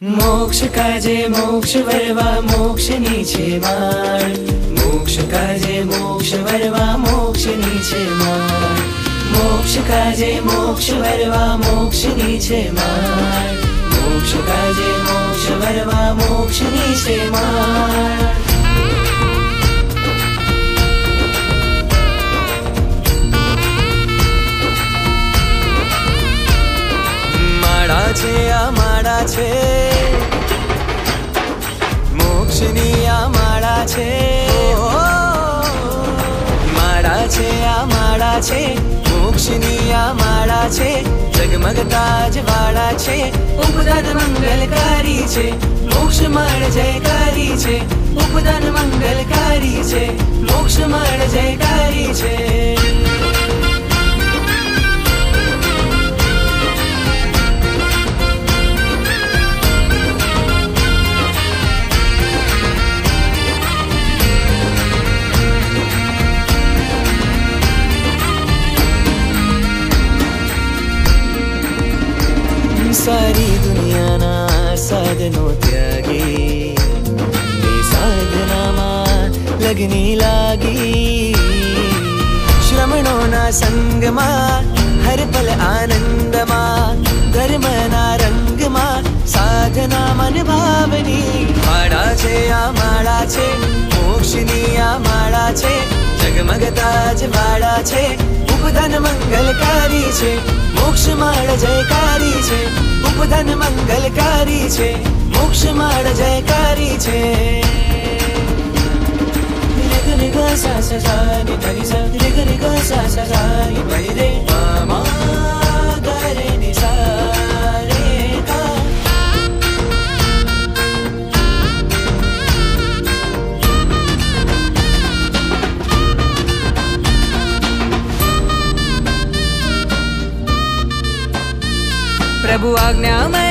मोक्ष काजे मोक्ष वरवा मोक्ष नीचे मार, मोक्ष काजे मोक्ष वरवा मोक्ष नीचे मार, मोक्ष काजे मोक्ष वरवा मोक्ष नीचे मार, मोक्ष काजे मोक्ष वरवा मोक्ष नीचे मार। माड़ा छे आ माड़ा छे मोक्षनी आ माड़ा छे, माड़ा छे आ माड़ा छे मोक्षनी आ माड़ा छे, जगमगता अजवाड़ा छे उपदान मंगलकारी छे, मोक्ष माळ जयकारी छे उपदान मंगलकारी छे, मोक्ष माळ जयकारी छे। सारी दुनिया ना साधनो त्यागी, साधना में लगनी लागी, श्रमणो ना संग में हर पल आनंद में, धर्म ना रंग में साधना मन भावनी। माड़ा छे आ माड़ा छे मोक्षनी आ माड़ा छे, जगमगता अजवाड़ा छे उपदान मंगलकारी छे, मोक्ष माळ जयकारी छे उपदान मंगलकारी छे, मोक्ष माळ जयकारी छे। रे ग सा सा सा नि ध नि सा, रे ग सा सा सा नि ध रे मा मा ग रे नि सा रे गा। प्रभु आज्ञा में